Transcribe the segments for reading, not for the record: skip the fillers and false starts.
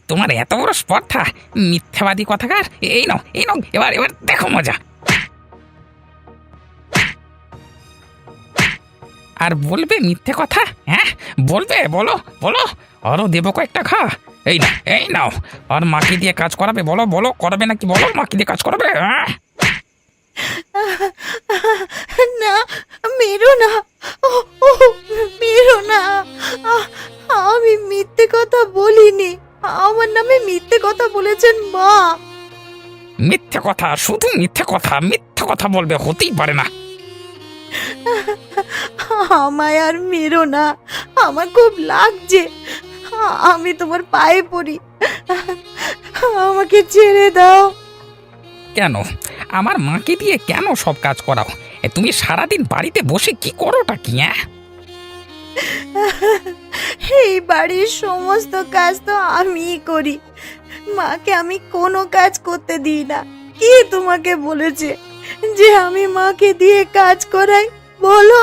তোমার এত বড় স্পর্ধা, মিথ্যাবাদী কথাকার! এই নাও, এই নাও, এবার এবার দেখো মজা। আর বলবে মিথ্যে কথা? হ্যাঁ বলবে, বলো বলো, আরো দেবো কয়েকটা খা। এই না, এই নাও। আর মাকে দিয়ে কাজ করাবে? বলো বলো, করবে নাকি বলো, মাকে দিয়ে কাজ করাবে? না, মেরো না। ও, ও, মেরো না। আ- আমি মিথ্যে কথা বলিনি। আমার নামে মিথ্যে কথা বলেছেন মা। মিথ্যে কথা, শুধু মিথ্যে কথা, মিথ্যে কথা বলবে, হতেই পারে না। আমায় আর মেরো না, আমার খুব লাগছে। আমি তোমার পায়ে পড়ি, আমাকে ছেড়ে দাও। কেন আমার মাকে দিয়ে কেন সব কাজ করাও? তুমি সারাদিন বাড়িতে বসে কি করোটা কি? এই বাড়ির সমস্ত কাজ তো আমিই করি, মাকে আমি কোনো কাজ করতে দিই না। কি তোমাকে বলেছে যে আমি মাকে দিয়ে কাজ করাই? বলো।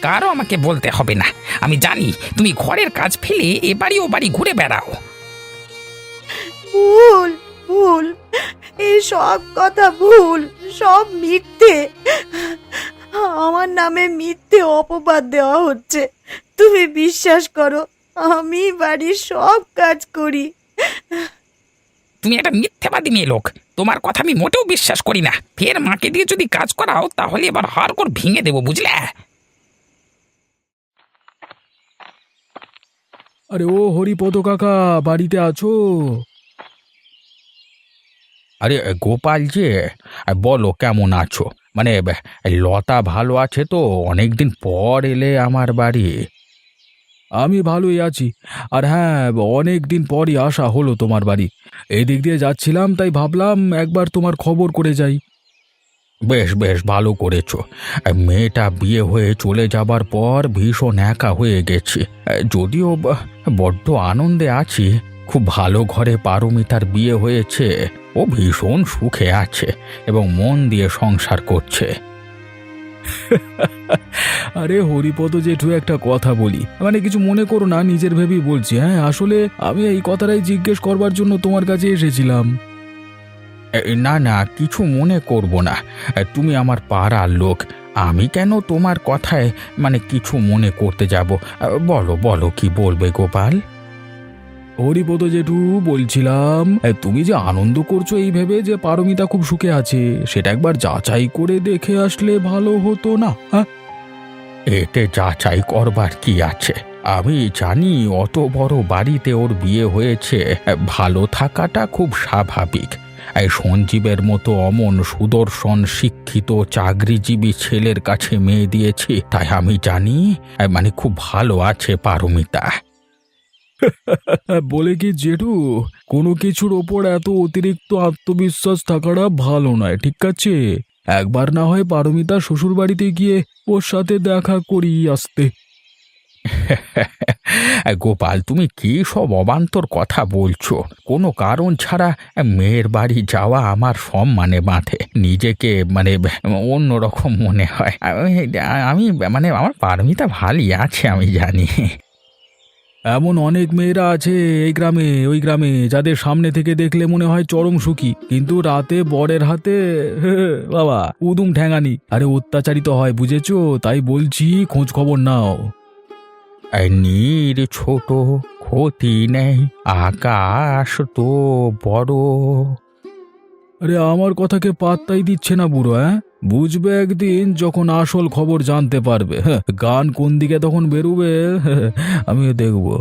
কারো আমাকে বলতে হবে না, আমি জানি তুমি ঘরের কাজ ফেলে এ বাড়ি ও বাড়ি ঘুরে বেড়াও। ভুল, ভুল, এই সব কথা ভুল, সব মিথ্যে। আমার নামে মিথ্যে অপবাদ দেওয়া হচ্ছে। তুমি বিশ্বাস করো, আমি বাড়ির সব কাজ করি। তুমি একটা মিথ্যাবাদী মেয়ে লোক, তোমার কথা আমি মোটেও বিশ্বাস করি না। ফের মাকে দিয়ে যদি কাজ করাও তাহলে এবার হাড়গোড় ভেঙে দেবো, বুঝলে? আরে ও হরিপদ কাকা, বাড়িতে আছো? আরে গোপাল যে, বলো কেমন আছো? মানে লতা ভালো আছে তো? অনেকদিন পর এলে আমার বাড়ি। আমি ভালোই আছি। আর হ্যাঁ, অনেক দিন পরই আসা হলো তোমার বাড়ি। এই দিক দিয়ে যাচ্ছিলাম, তাই ভাবলাম একবার তোমার খবর করে যাই। বেশ বেশ, ভালো করেছো। মেয়েটা বিয়ে হয়ে চলে যাবার পর ভীষণ একা হয়ে গেছি। যদিও বড্ড আনন্দে আছি। খুব ভালো ঘরে পারমিতার বিয়ে হয়েছে। ও ভীষণ সুখে আছে এবং মন দিয়ে সংসার করছে। আরে হরিপদ জেঠু, একটা কথা বলি, মানে কিছু মনে করো না, নিজের ভেবেই বলছি। হ্যাঁ, আসলে আমি এই কথাটাই জিজ্ঞেস করবার জন্য তোমার কাছে এসেছিলাম। না না, কিছু মনে করব না। তুমি আমার পাড়ার লোক, আমি কেন তোমার কথায় মানে কিছু মনে করতে যাব? বলো বলো, কি বলবে গোপাল? হরিপদ জেঠু, বলছিলাম তুমি যে আনন্দ করছো এই ভেবে যে পারমিতা খুব সুখে আছে, সেটা একবার যাচাই করে দেখে আসলে ভালো হতো না? হ্যাঁ, এতে যাচাই করবার কি আছে? আমি জানি অত বড় বাড়িতে ওর বিয়ে হয়েছে, ভালো থাকাটা খুব স্বাভাবিক। এই সঞ্জীবের মতো অমন সুদর্শন শিক্ষিত চাকরিজীবী ছেলের কাছে মেয়ে দিয়েছি, তাই আমি জানি মানে খুব ভালো আছে পারমিতা। বলে কি জেঠু, কোনো কিছুর ওপর এত অতিরিক্ত আত্মবিশ্বাস থাকাটা ভালো নয়, ঠিক আছে? একবার না হয় পারমিতা শ্বশুর বাড়িতে গিয়ে ওর সাথে দেখা করি আসতে। গোপাল, তুমি কি সব অবান্তর কথা বলছো? কোনো কারণ ছাড়া মেয়ের বাড়ি যাওয়া আমার সম্মানে বাঁধে। নিজেকে মানে অন্যরকম মনে হয়। আমি মানে আমার পারমিতা ভালোই আছে, আমি জানি। এমন অনেক মেয়েরা আছে এই গ্রামে ওই গ্রামে, যাদের সামনে থেকে দেখলে মনে হয় চরম সুখী, কিন্তু রাতে বরের হাতে বাবা উদুম ঠ্যাঙানি, আরে অত্যাচারিত হয়, বুঝেছো? তাই বলছি, খোঁজ খবর নাও। নীর ছোট, ক্ষতি নেই, আকাশ তো বড়। আরে আমার কথাকে পাত্তাই দিচ্ছে না বুড়ো, হ্যাঁ? বুঝবে একদিন যখন আসল খবর জানতে পারবে। হ্যাঁ, গান কোন দিকে তখন বেরোবে আমিও দেখবো।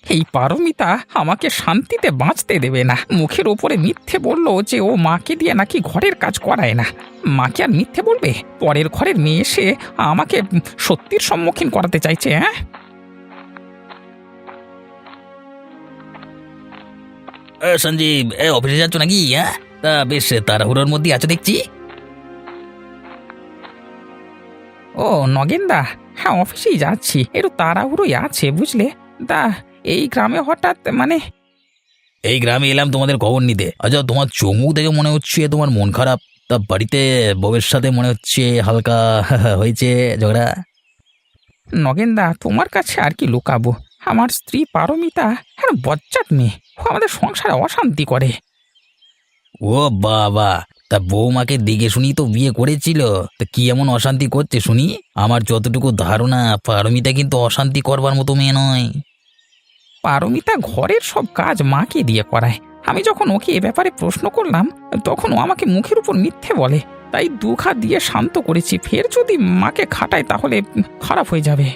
এই পারমিতা আমাকে শান্তিতে বাঁচতে দেবে না। মুখের ওপরে মিথ্যে বললো যে ও মাকে দিয়ে নাকি ঘরের কাজ করায় না। মাকে আর মিথ্যে বলবে? পরের ঘরের মেয়ে এসে আমাকে সত্যির সম্মুখীন করাতে চাইছে। হ্যাঁ, সঞ্জীব, অফিসে যাচ্ছ নাকি? হ্যাঁ, তা বেশ তাড়াহুড়োর মধ্যে আছো দেখছি। ও নগেনদা, হ্যাঁ অফিসেই যাচ্ছি, একটু তাড়াহুড়োই আছে বুঝলে। তা এই গ্রামে হঠাৎ মানে? এই গ্রামে এলাম তোমাদের খবর নিতে। আচ্ছা, তোমার চমুক দেখে মনে হচ্ছে তোমার মন খারাপ। তা বাড়িতে বউয়ের সাথে মনে হচ্ছে হালকা হয়েছে ঝগড়া। নগেনদা, তোমার কাছে আর কি লুকাবো? আমার স্ত্রী পারমিতা হ্যাঁ বজ্জাত মেয়ে, ও আমাদের সংসারে অশান্তি করে। ও বাবা, তা বৌমাকে দেখে শুনি তো বিয়ে করেছিল, তা কি এমন অশান্তি করছে শুনি? আমার যতটুকু ধারণা পারমিতা কিন্তু অশান্তি করবার মতো মেয়ে নয়। পারমিতা ঘরের সব কাজ মাকে দিয়ে করায়। আমি যখন ওকে এ ব্যাপারে প্রশ্ন করলাম তখন ও আমাকে মুখের উপর মিথ্যে বলে। তাই দুখা দিয়ে শান্ত করেছি, ফের যদি মাকে খাটায় তাহলে খারাপ হয়ে যাবে।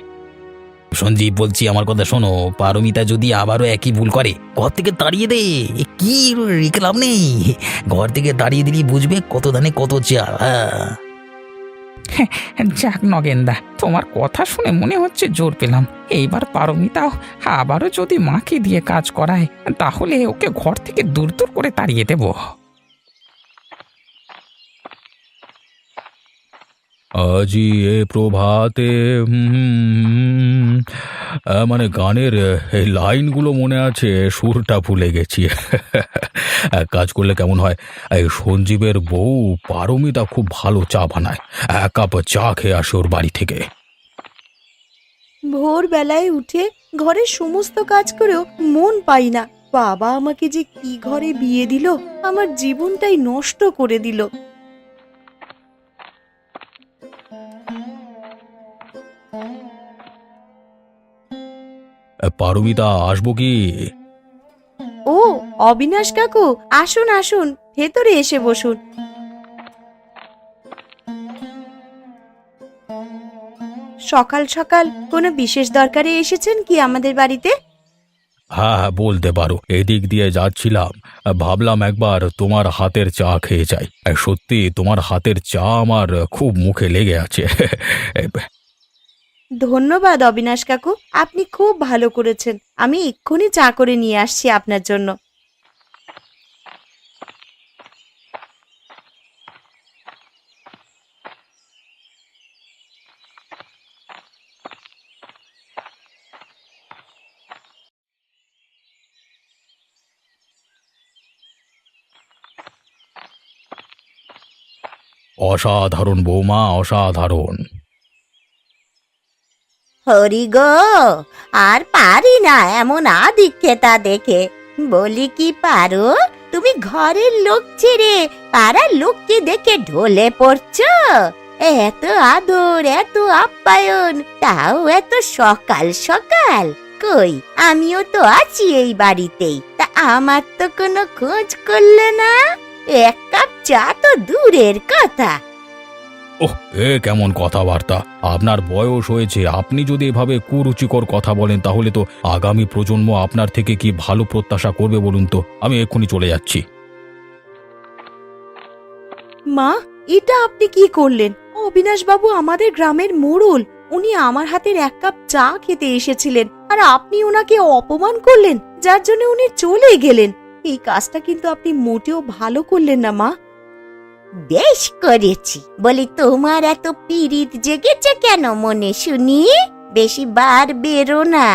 সঞ্জীব বলছি, আমার কথা শোনো, পারমিতা যদি আবারও একই ভুল করে ঘর থেকে তাড়িয়ে দে। কি রেখে লাভ নেই, ঘর থেকে তাড়িয়ে দিলেই বুঝবে কত ধানে কত চাল। হ্যাঁ, যাক নগেনদা, তোমার কথা শুনে মনে হচ্ছে জোর পেলাম। এইবার পারমিতা আবারও যদি মাকে দিয়ে কাজ করায় তাহলে ওকে ঘর থেকে দূর দূর করে তাড়িয়ে দেব। আজি এ প্রভাতে মানে গানের এই লাইনগুলো মনে আছে, সুরটা ভুলে গেছি। এক কাজ করলে কেমন হয়, এই সঞ্জীবের বউ পারমিতা খুব ভালো চা বানায়, এক কাপ চা খেয়ে আসে ওর বাড়ি থেকে। ভোরবেলায় উঠে ঘরের সমস্ত কাজ করেও মন পাই না। বাবা আমাকে যে কি ঘরে বিয়ে দিল, আমার জীবনটাই নষ্ট করে দিল। পারমিতা, আসবো কি? ও অবিনাশ কাকু, আসুন আসুন, ভেতরে এসে বসুন। সকাল সকাল কোনো বিশেষ দরকারে এসেছেন কি আমাদের বাড়িতে? হ্যাঁ হ্যাঁ, বলতে পারো। এদিক দিয়ে যাচ্ছিলাম, ভাবলাম একবার তোমার হাতের চা খেয়ে যাই। সত্যি তোমার হাতের চা আমার খুব মুখে লেগে আছে। ধন্যবাদ অবিনাশ কাকু, আপনি খুব ভালো করেছেন। আমি এক্ষুনি চা করে নিয়ে আসছি আপনার জন্য। অসাধারণ বৌমা, অসাধারণ। হরি গো, আর পারি না এমন আদিক্ষেতা দেখে। বলি কি পারো, তুমি ঘরের লোক ছেড়ে পাড়ার লোককে দেখে ঢলে পড়ছো? এত আদর, এত আপ্যায়ন, তাও এত সকাল সকাল। কই, আমিও তো আছি এই বাড়িতেই, তা আমার তো কোনো খোঁজ করলে না। এক কাপ চা তো দূরের কথা। ওহ, এ কেমন কথাবার্তা! আপনার বয়স হয়েছে, আপনি যদি এভাবে কুরুচিকর কথা বলেন তাহলে তো আগামী প্রজন্ম আপনার থেকে কি ভালো প্রত্যাশা করবে বলুন তো? আমি এক্ষুনি চলে যাচ্ছি। মা, এটা আপনি কি করলেন? অবিনাশ বাবু আমাদের গ্রামের মোড়ল, উনি আমার হাতের এক কাপ চা খেতে এসেছিলেন, আর আপনি ওনাকে অপমান করলেন, যার জন্য উনি চলে গেলেন। এই কাজটা কিন্তু আপনি মোটেও ভালো করলেন না মা। বেশ করেছি, বলি তোমার এত পীড়িত জেগেছে কেন মনে শুনি? বেশি বার বেরো না।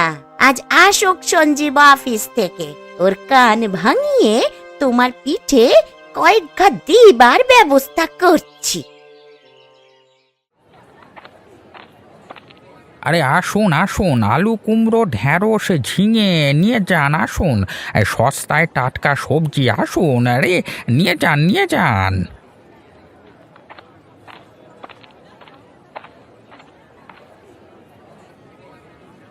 আজ আসুক সঞ্জীব অফিস থেকে, ওর কান ভাঙিয়ে তোমার পিঠে কয়েক ঘা দিবার ব্যবস্থা করছি। আরে আসুন আসুন, আলু কুমড়ো ঢেঁড়স ঝিঙে নিয়ে যান, আসুন। সস্তায় টাটকা সবজি, আসুন, আরে নিয়ে যান নিয়ে যান।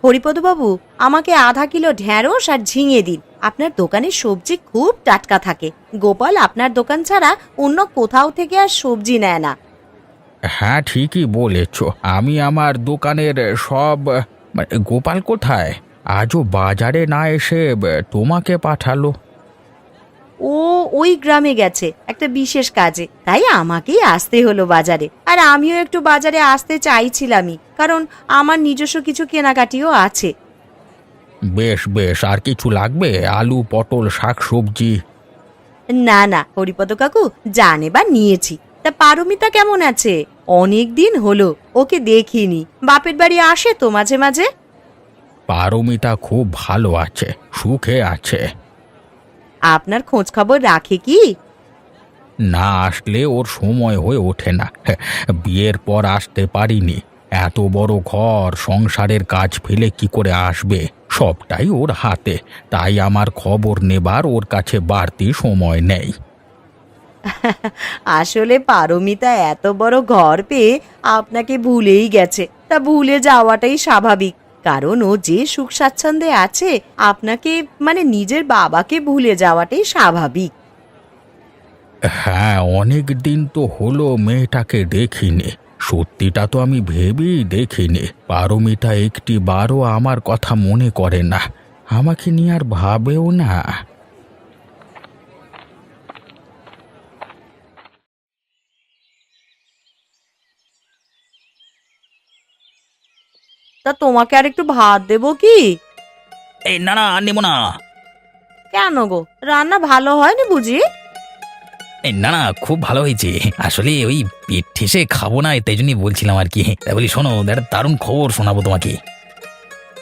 হরিপদ বাবু, আমাকে আধা কিলো ঢেঁড়স আর ঝিঙে দিন। আপনার দোকানের সবজি খুব টাটকা থাকে। গোপাল আপনার দোকান ছাড়া অন্য কোথাও থেকে আর সবজি নেয় না। হ্যাঁ, ঠিকই বলেছ। আমি আমার দোকানের সব গোপাল কোথায়? আজও বাজারে না এসে তোমাকে পাঠালো। ও ওই গ্রামে গেছে একটা বিশেষ কাজে, তাই আমাকেই আসতে হলো বাজারে। আর আমিও একটু বাজারে আসতে চাইছিলামই, কারণ আমার নিজস্ব কিছু কেনাকাটিও আছে। বেশ বেশ, আর কিছু লাগবে? আলু পটল শাক সবজি? না না হরিপদ কাকু, জানে বা নিয়েছি। তা পারমিতা কেমন আছে? অনেক দিন হলো ওকে দেখিনি। বাপের বাড়ি আসে তো মাঝে মাঝে। পারমিতা খুব ভালো আছে, সুখে আছে। আপনার খোঁজ খবর রাখে কি? না আসলে ওর সময় হয়ে ওঠে না। বিয়ের পর আসতে পারিনি, এত বড় ঘর সংসারের কাজ ফেলে কি করে আসবে, সবটাই ওর হাতে। তাই আমার খবর নেবার ওর কাছে বাড়তি সময় নেই। আসলে পারমিতা এত বড় ঘর পেয়ে আপনাকে ভুলেই গেছে। তা ভুলে যাওয়াটাই স্বাভাবিক, কারণ ও যে সুখ স্বাচ্ছন্দ্যে আছে, আপনাকে মানে নিজের বাবাকে ভুলে যাওয়াটাই স্বাভাবিক। হ্যাঁ, অনেক দিন তো হলো মেয়েটাকে দেখিনি। সত্যিটা তো আমি ভেবেই দেখিনি। পারমিতা একটি বারও আমার কথা মনে করে না, আমাকে নিয়ে আর ভাবেও না। তা তোমাকে আর একটু ভাত দেবো কি? এই না না, আর নেবো না। কেন গো, রান্না ভালো হয়নি বুঝি? এই না না, খুব ভালো হয়েছে। আসলে ওই পেট ঠেসে খাবো না, তাই জন্যই বলছিলাম আর কি। তাই বলি শোনো, একটা দারুণ খবর শোনাবো তোমাকে।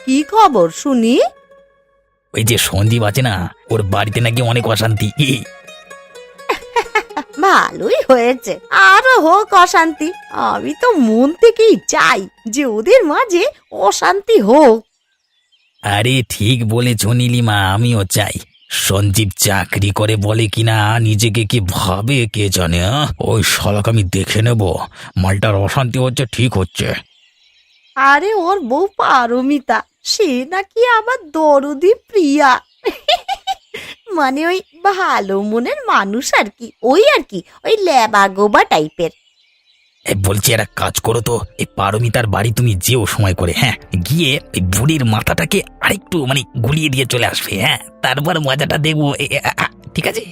কি খবর শুনি? ওই যে সঞ্জীব আছে না, ওর বাড়িতে নাকি অনেক অশান্তি। ভালোই হয়েছে, আরো হোক অশান্তি। আমি তো মন থেকেই চাই যে ওদের মাঝে অশান্তি হোক। আরে ঠিক বলেছ নীলিমা, আমিও চাই। সঞ্জীব চাকরি করে বলে কিনা, নিজেকে কি ভাবে কে জানে। ওই শালাকে আমি দেখে নেব, মালটার অশান্তি হচ্ছে ঠিক হচ্ছে। আরে ওর বউ পারমিতা, সে নাকি আমার দরদি প্রিয়া। মানে ওই ভালো মনের মানুষ আর কি, ওই ল্যাবা গোবা টাইপের। বলছি একটা কাজ করো তো, এই পারমিতার বাড়ি তুমি যেও সময় করে, হ্যাঁ, গিয়ে এই বুড়ির মাথাটাকে আরেকটু মানে গুলিয়ে দিয়ে চলে আসবে, হ্যাঁ, তারপর মজাটা দেখবো। ঠিক আছে?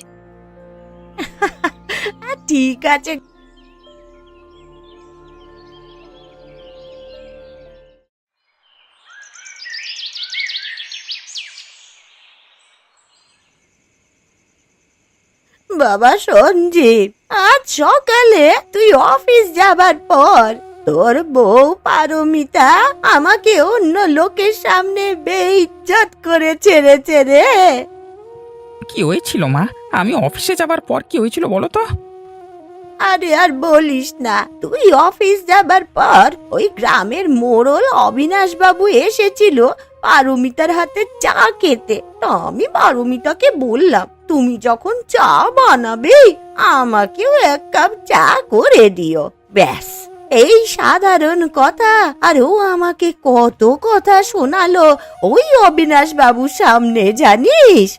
ঠিক আছে। বাবা সঞ্জীব, আজ সকালে তুই অফিস যাবার পর তোর বউ পারমিতা আমাকে অন্য লোকের সামনে বেইজ্জত করে ছেড়েছে রে। কি হয়েছিল মা? আমি অফিসে যাবার পর কি হয়েছিল বলো তো? আরে আর বলিস না, তুই অফিস যাবার পর ওই গ্রামের মোড়ল অবিনাশ বাবু এসেছিল পারমিতার হাতে চা খেতে। তা আমি পারমিতাকে বললাম, তুমি যখন চা বানাবে আমাকেও এক কাপ চা করে দিও। ব্যাস, এই সাধারণ কথা। আর ও আমাকে কত কথা শোনালো ওই অবিনাশ বাবুর সামনে, জানিস?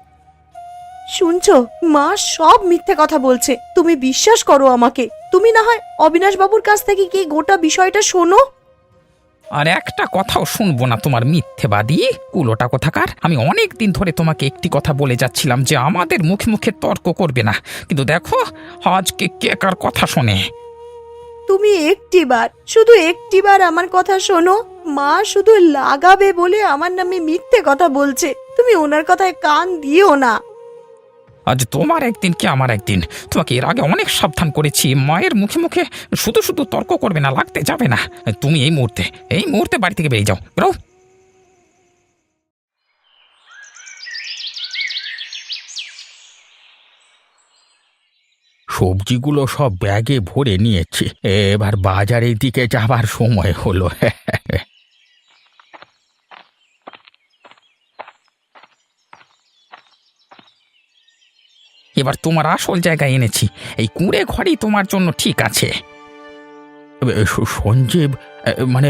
শুনছো, মা সব মিথ্যে কথা বলছে, তুমি বিশ্বাস করো আমাকে। তুমি না হয় অবিনাশ বাবুর কাছ থেকে কি গোটা বিষয়টা শোনো। আর একটা কথাও শুনবো না তোমার মিথ্যেবাদী কুলোটা কোথাকার। আমি অনেক দিন ধরে তোমাকে একটি কথা বলে যাচ্ছিলাম যে আমাদের মুখে মুখে তর্ক করবে না, কিন্তু দেখো আজকে কে কার কথা শোনে। তুমি শুধু একটিবার আমার কথা শোনো। মা শুধু লাগাবে বলে আমার নামে মিথ্যে কথা বলছে, তুমি ওনার কথায় কান দিও না। আজ তোমার একদিন কি আমার একদিন। তোমাকে এর আগে অনেক সাবধান করেছি, মায়ের মুখে মুখে শুধু শুধু তর্ক করবে না, লাগতে যাবে না। তুমি এই মুহূর্তে বাড়ি থেকে বেরিয়ে যাও, বেরো। সবজিগুলো সব ব্যাগে ভরে নিয়েছি, এবার বাজারের দিকে যাবার সময় হলো। এবার তোমার আসল জায়গায় এনেছি, এই কুঁড়ে ঘরই তোমার জন্য ঠিক আছে। সঞ্জীব, মানে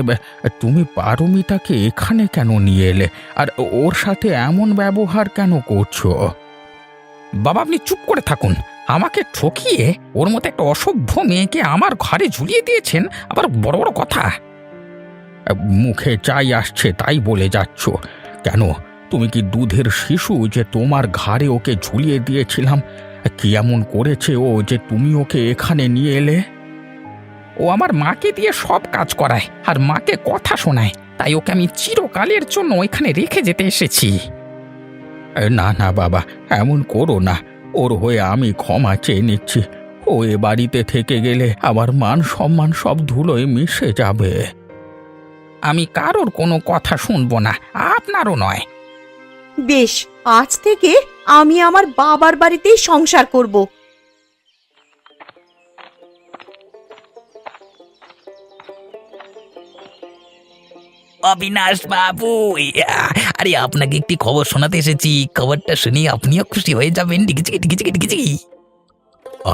তুমি পারমিতাকে এখানে কেন নিয়ে এলে, আর ওর সাথে এমন ব্যবহার কেন করছো? বাবা আপনি চুপ করে থাকুন। আমাকে ঠকিয়ে ওর মতো একটা অসভ্য মেয়েকে আমার ঘরে ঝুলিয়ে দিয়েছেন, আবার বড় বড় কথা। মুখে চাই আসছে তাই বলে যাচ্ছ কেন? তুমি কি দুধের শিশু যে তোমার ঘাড়ে ওকে ঝুলিয়ে দিয়েছিলাম? কি এমন করেছে ও যে তুমি ওকে এখানে নিয়ে এলে? ও আমার মাকে দিয়ে সব কাজ করায় আর মাকে কথা শোনায়, তাই ওকে আমি চিরকালের জন্য এখানে রেখে যেতে এসেছি। না না বাবা, এমন করো না। ওর হয়ে আমি ক্ষমা চেয়ে নিচ্ছি। ও এ বাড়িতে থেকে গেলে আমার মান সম্মান সব ধুলোয় মিশে যাবে। আমি কারোর কোনো কথা শুনবো না, আপনারও নয়। বেশ, আজ থেকে আমি আমার বাবার বাড়িতেই সংসার করব। অবিনাশ বাবু, আরে আপনাকে একটি খবর শোনাতে এসেছি। খবরটা শুনে আপনিও খুশি হয়ে যাবেন। ডিগিচি ডিগিচি ডিগিচি।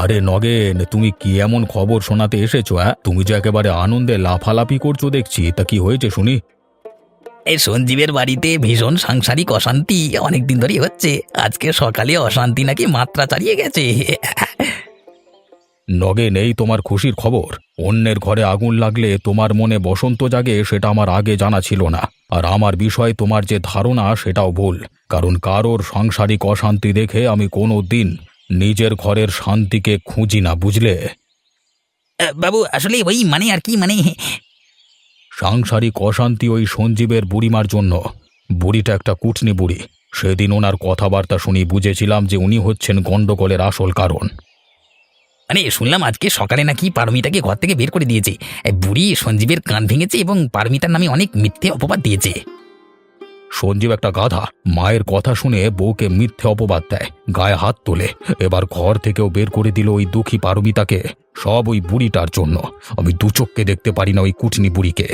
আরে নগেন, তুমি কি এমন খবর শোনাতে এসেছো? তুমি যে একেবারে আনন্দে লাফালাফি করছো দেখছি, তা কি হয়েছে শুনি। এই সঞ্জীবের বাড়িতে ভীষণ সাংসারিক অশান্তি অনেকদিন ধরেই হচ্ছে। আজকে সকালে অশান্তি নাকি মাত্রা ছাড়িয়ে গেছে। নগেন, এই তোমার খুশির খবর? অন্যের ঘরে আগুন লাগলে তোমার মনে বসন্ত জাগে, সেটা আমার আগে জানা ছিল না। আর আমার বিষয়ে তোমার যে ধারণা সেটাও ভুল, কারণ কারোর সাংসারিক অশান্তি দেখে আমি কোনো দিন নিজের ঘরের শান্তিকে খুঁজি না, বুঝলে? বাবু আসলে ওই মানে আর কি মানে। সাংসারিক অশান্তি ওই সঞ্জীবের বুড়িমার জন্য। বুড়িটা একটা কুটনি বুড়ি। সেদিন ওনার কথাবার্তা শুনি বুঝেছিলাম যে উনি হচ্ছেন গণ্ডগোলের আসল কারণ। মানে শুনলাম আজকে সকালে নাকি পারমিতাকে ঘর থেকে বের করে দিয়েছে। এই বুড়ি সঞ্জীবের কান ভেঙেছে এবং পারমিতার নামে অনেক মিথ্যে অপবাদ দিয়েছে। সঞ্জীব একটা গাধা। মায়ের কথা শুনে বউকে মিথ্যে অপবাদ দেয়, গায়ে হাত তোলে। এবার ঘর থেকেও বের করে দিল ওই দুঃখী পারমিতাকে। সব ওই বুড়িটার জন্য। আমি দু চোখকে দেখতে পারি না ওই কুটনি বুড়িকে।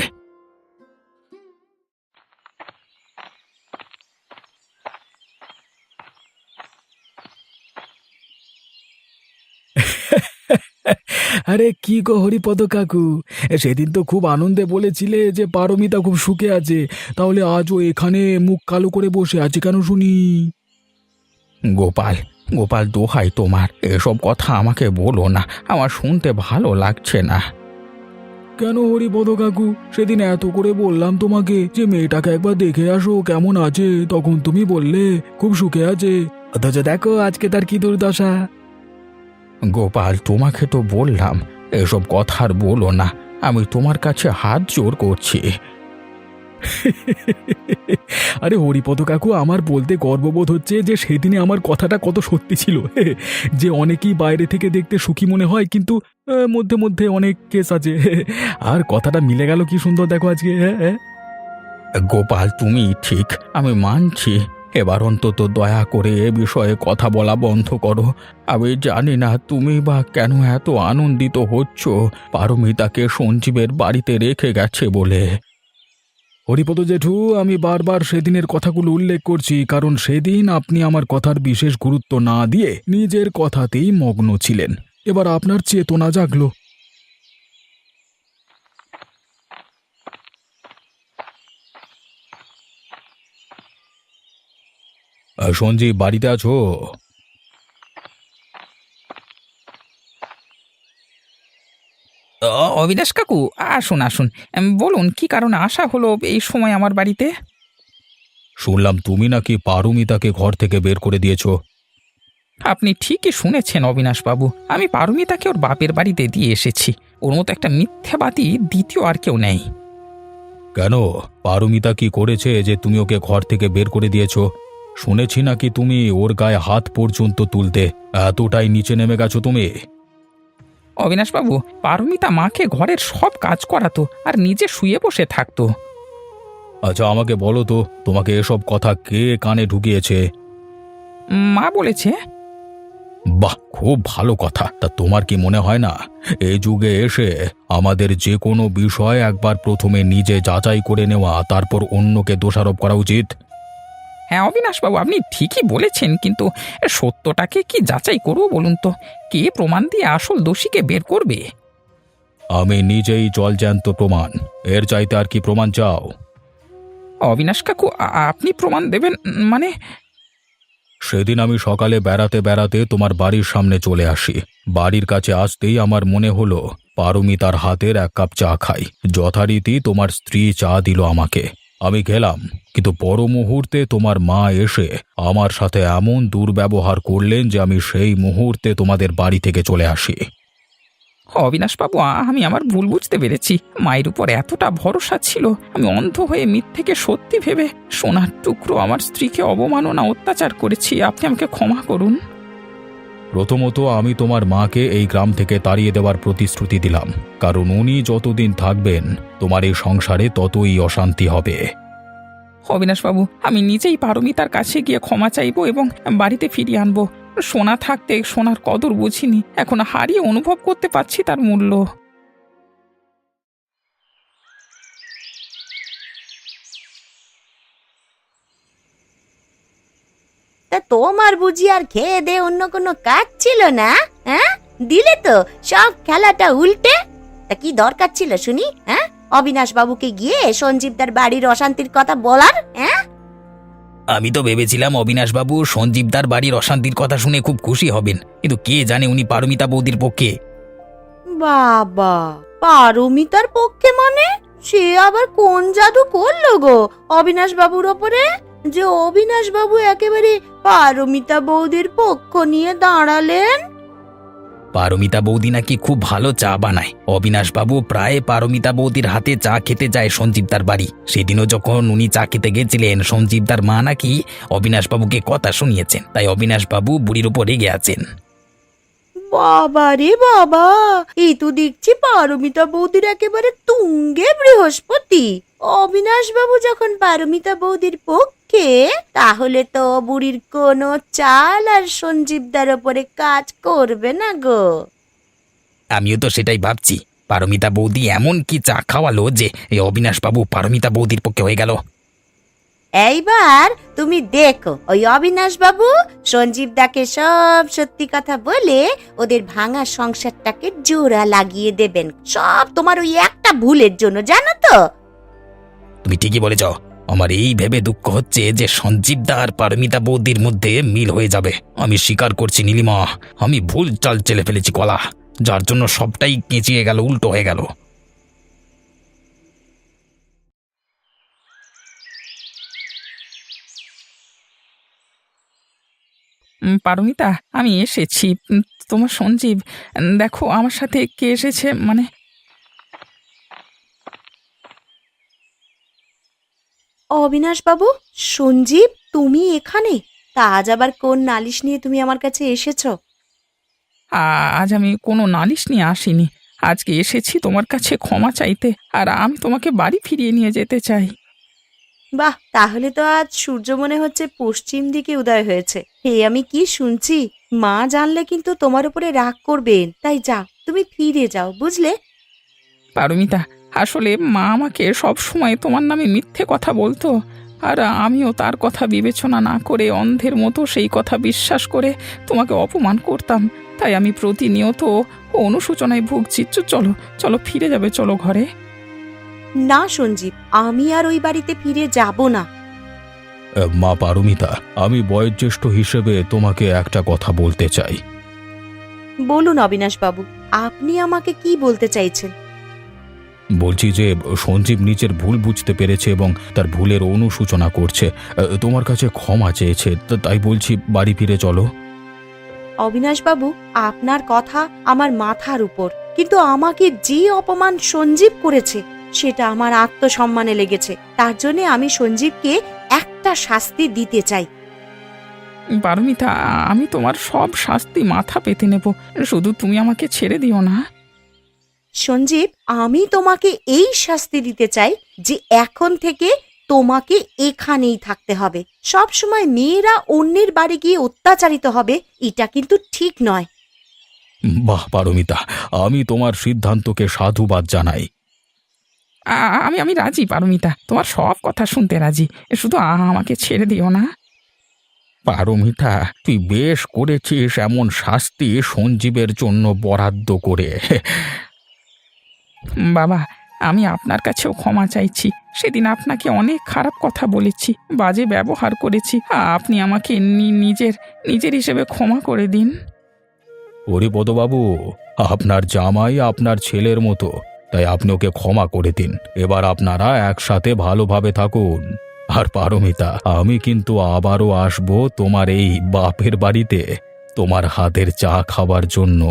আরে কি গো হরিপদ কাকু, সেদিন তো খুব আনন্দে বলেছিলে যে পারমিতা খুব সুখে আছে, তাহলে আজও এখানে মুখ কালো করে বসে আছে কেন শুনি? গোপাল, গোপাল, দোহাই তোমার, এসব কথা আমাকে বলো না, আমার শুনতে ভালো লাগছে না। কেন হরিপদ কাকু, সেদিন এত করে বললাম তোমাকে যে মেয়েটাকে একবার দেখে আসো কেমন আছে, তখন তুমি বললে খুব সুখে আছে, অথচ দেখো আজকে তার কি দুর্দশা। গোপাল, তোমাকে তো বললাম এসব কথা আর বলো না, আমি তোমার কাছে হাত জোর করছি। আরে হরিপদ কাকু, আমার বলতে গর্ববোধ হচ্ছে যে সেদিনে আমার কথাটা কত সত্যি ছিল। যে অনেকেই বাইরে থেকে দেখতে সুখী মনে হয়, কিন্তু মধ্যে মধ্যে অনেক কেস আছে। আর কথাটা মিলে গেল কি সুন্দর, দেখো আজকে। হ্যাঁ, গোপাল, তুমি ঠিক, আমি মানছি। এবার অন্তত দয়া করে এ বিষয়ে কথা বলা বন্ধ করো। আমি জানি না তুমি বা কেন এত আনন্দিত হচ্ছ পারমিতাকে সঞ্জীবের বাড়িতে রেখে গেছে বলে। হরিপদ জেঠু, আমি বারবার সেদিনের কথাগুলো উল্লেখ করছি, কারণ সেদিন আপনি আমার কথার বিশেষ গুরুত্ব না দিয়ে নিজের কথাতেই মগ্ন ছিলেন। এবার আপনার চেতনা জাগলো। সঞ্জীব, বাড়িতে আছো? অবিনাশ কাকু, আসুন আসুন। বলুন কি কারণে আসা হলো এই সময় আমার বাড়িতে? শুনলাম তুমি নাকি পারমিতাকে ঘর থেকে বের করে দিয়েছো। আপনি ঠিকই শুনেছেন অবিনাশবাবু, আমি পারমিতাকে ওর বাপের বাড়িতে দিয়ে এসেছি। ওর মতো একটা মিথ্যাবাদী দ্বিতীয় আর কেউ নেই। কেন? পারমিতা কি করেছে যে তুমি ওকে ঘর থেকে বের করে দিয়েছো? শুনেছি নাকি তুমি ওর গায়ে হাত পর্যন্ত তুলতে, এতটাই নিচে নেমে গেছো তুমি? অবিনাশবাবু, পারমিতা মাকে ঘরের সব কাজ করাতো আর নিজে শুয়ে বসে থাকতো। আচ্ছা, আমাকে বলো তো, তোমাকে এসব কথা কে কানে ঢুকিয়েছে? মা বলেছে। বাহ, খুব ভালো কথা। তা তোমার কি মনে হয় না এই যুগে এসে আমাদের যে কোনো বিষয় একবার প্রথমে নিজে যাচাই করে নেওয়া, তারপর অন্যকে দোষারোপ করা উচিত? হ্যাঁ অবিনাশবাবু, আপনি ঠিকই বলেছেন, কিন্তু সত্যটাকে কি যাচাই করবো বলুন তো? কে প্রমাণ দিয়ে আসল দোষীকে বের করবে? আমি নিজেই জলজ্যান্ত প্রমাণ। এর চাইতে আর কি প্রমাণ চাও? অবিনাশ কাকু, আপনি প্রমাণ দেবেন মানে? সেদিন আমি সকালে বেড়াতে বেড়াতে তোমার বাড়ির সামনে চলে আসি। বাড়ির কাছে আসতেই আমার মনে হলো পারমিতার হাতের এক কাপ চা খাই। যথারীতি তোমার স্ত্রী চা দিল আমাকে। আমি গেলাম, কিন্তু পর মুহূর্তে তোমার মা এসে আমার সাথে এমন দুর্ব্যবহার করলেন যে আমি সেই মুহূর্তে তোমাদের বাড়ি থেকে চলে আসি। অবিনাশবাবু, আমি আমার ভুল বুঝতে পেরেছি। মায়ের উপর এতটা ভরসা ছিল, আমি অন্ধ হয়ে মিথ্যেকে সত্যি ভেবে সোনার টুকরো আমার স্ত্রীকে অবমাননা অত্যাচার করেছি। আপনি আমাকে ক্ষমা করুন। প্রথমত, আমি তোমার মাকে এই গ্রাম থেকে তাড়িয়ে দেওয়ার প্রতিশ্রুতি দিলাম, কারণ উনি যতদিন থাকবেন তোমার এই সংসারে ততই অশান্তি হবে। অবিনাশবাবু, আমি নিজেই পারমিতার কাছে গিয়ে ক্ষমা চাইবো এবং বাড়িতে ফিরিয়ে আনবো। সোনা থাকতে সোনার কদর বুঝিনি, এখন হারিয়ে অনুভব করতে পারছি তার মূল্য। তোমার বুঝি আর খেয়ে দে অন্য কোনো কাজ ছিল না? হ্যাঁ, দিলে তো সব খেলাটা উল্টে। তা কি দরকার ছিল শুনি? হ্যাঁ, অবিনাশ বাবুকে গিয়ে সঞ্জীবদার বাড়ির অশান্তির কথা বলার? হ্যাঁ, আমি তো ভেবেছিলাম অবিনাশবাবু সঞ্জীবদার বাড়ির অশান্তির কথা শুনে খুব খুশি হবেন, কিন্তু কে জানে উনি পারমিতা বৌদির পক্ষে। বাবা, পারমিতার পক্ষে মানে? সে আবার কোন জাদু করলো গো অবিনাশ বাবুর ওপরে, যে অবিনাশ বাবু একেবারে পারমিতা বৌদির পক্ষ নিয়ে দাঁড়ালেন? পারমিতা বৌদি নাকি খুব ভালো চা বানায়। অবিনাশবাবু প্রায় পারমিতা বৌদির হাতে চা খেতে যায় সঞ্জীবদার বাড়ি। সেদিনও যখন উনি চা খেতে গেছিলেন, সঞ্জীবদার মা নাকি অবিনাশবাবুকে কথা শুনিয়েছেন, তাই অবিনাশবাবু বুড়ির উপর রেগে আছেন। বাবা রে বাবা, এই তো দেখছি পারমিতা বৌদির একেবারে তুঙ্গে বৃহস্পতি। অবিনাশ বাবু যখন পারমিতা বৌদির পক্ষে, তাহলে তো বুড়ির কোনো চাল আর সঞ্জীবদার ওপরে কাজ করবে না গো। আমিও তো সেটাই ভাবছি, পারমিতা বৌদি এমন কি চা খাওয়ালো যে এই অবিনাশবাবু পারমিতা বৌদির পক্ষে হয়ে গেল। এইবার তুমি দেখো ওই অবিনাশ বাবু সঞ্জীবদাকে সব সত্যি কথা বলে ওদের ভাঙা সংসারটাকে জোড়া লাগিয়ে দেবেন, সব তোমার ওই একটা ভুলের জন্য, জানো তো? তুমি ঠিকই বলেছ। আমার এই ভেবে দুঃখ হচ্ছে যে সঞ্জীবদা আর পারমিতা বৌদির মধ্যে মিল হয়ে যাবে। আমি স্বীকার করছি নীলিমা, আমি ভুল চাল চেলে ফেলেছি কলা, যার জন্য সবটাই কেঁচিয়ে গেল, উল্টো হয়ে গেল। পারমিতা, আমি এসেছি। তোমার সঞ্জীব, দেখো আমার সাথে কে এসেছে। মানে অবিনাশ বাবু, সঞ্জীব, তুমি এখানে? তা আজ আবার কোন নালিশ নিয়ে তুমি আমার কাছে এসেছো? আজ আমি কোনো নালিশ নিয়ে আসিনি। আজকে এসেছি তোমার কাছে ক্ষমা চাইতে, আর আমি তোমাকে বাড়ি ফিরিয়ে নিয়ে যেতে চাই। বাহ, তাহলে তো আজ সূর্য মনে হচ্ছে পশ্চিম দিকে উদয় হয়েছে। হে, আমি কি শুনছি? মা জানলে কিন্তু তোমার উপরে রাগ করবেন, তাই যাও, তুমি ফিরে যাও, বুঝলে? পারমিতা, আসলে মা আমাকে সব সময় তোমার নামে মিথ্যে কথা বলতো, আর আমিও তার কথা বিবেচনা না করে অন্ধের মতো সেই কথা বিশ্বাস করে তোমাকে অপমান করতাম। তাই আমি প্রতিনিয়ত অনুশোচনায় ভুগছি। চলো চলো, ফিরে যাবে, চলো ঘরে। না সঞ্জীব, আমি আর ওই বাড়িতে ফিরে যাব না। মা পারমিতা, আমি বয়োজ্যেষ্ঠ হিসেবে তোমাকে একটা কথা বলতে চাই। বলুন অবিনাশ বাবু, আপনি আমাকে কি বলতে চাইছেন? বলছি যে সঞ্জীব নিজের ভুল বুঝতে পেরেছে এবং তার ভুলের অনুশোচনা করছে, তোমার কাছে ক্ষমা চেয়েছে, তাই বলছি বাড়ি ফিরে চলো। অবিনাশ বাবু, আপনার কথা আমার মাথার উপর, কিন্তু আমাকে যে অপমান সঞ্জীব করেছে সেটা আমার আত্মসম্মানে লেগেছে। তার জন্য আমি সঞ্জীবকে একটা শাস্তি দিতে চাই। পারমিতা, আমি তোমার সব শাস্তি মাথা পেতে নেব, শুধু তুমি আমাকে ছেড়ে দিও না। সঞ্জীব, আমি তোমাকে এই শাস্তি দিতে চাই যে এখন থেকে তোমাকে এখানেই থাকতে হবে। সব সময় মেয়েরা অন্যের বাড়ি গিয়ে অত্যাচারিত হবে, এটা কিন্তু ঠিক নয়। বাহ পারমিতা, আমি তোমার সিদ্ধান্তকে সাধুবাদ জানাই। আমি রাজি পারমিতা, তোমার সব কথা শুনতে রাজি, শুধু আমাকে ছেড়ে দিও না। পারমিতা, তুই বেশ করেছিস এমন শাস্তি সঞ্জীবের জন্য বরাদ্দ করে। বাবা, আমি আপনার কাছেও ক্ষমা চাইছি। সেদিন আপনাকে অনেক খারাপ কথা বলেছি, বাজে ব্যবহার করেছি। আপনি আমাকে নিজের হিসেবে ক্ষমা করে দিন। হরিপদবাবু, আপনার জামাই আপনার ছেলের মতো, তাই আপনি ওকে ক্ষমা করে দিন। এবার আপনারা একসাথে ভালোভাবে থাকুন। আর পারমিতা, আমি কিন্তু আবারও আসবো তোমার এই বাপের বাড়িতে তোমার হাতের চা খাবার জন্য।